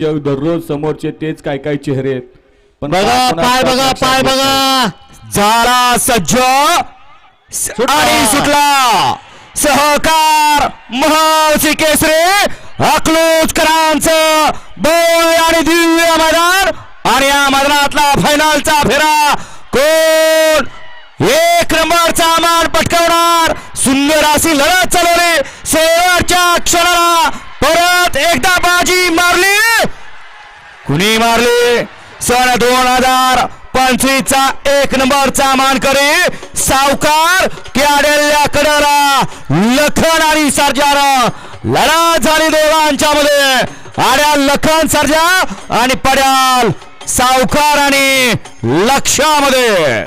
दररोज समोरचे तेच काय काय चेहरे आहेत. पण बघा पाय बघा पाय बघा झाला सज्ज आणि सुटला सहकार महर्षी केसरी अकलूजकरांचं भव्य आणि दिव्य मैदान आणि या मैदानातला फायनलचा फेरा कोण एक नंबरचा मान पटकावणार सुंदर अशी लढत चालवली शेवटच्या क्षणाला परत एकदा बाजी मारली कुणी मारली सन 2025 चा एक नंबरचा मानकरी सावकार केलेल्या कडाला लखन आणि सर्जानं लढत झाली दोघांच्या मध्ये आड्या लखन सर्जा आणि पड्याल सावकार आणि लक्षामध्ये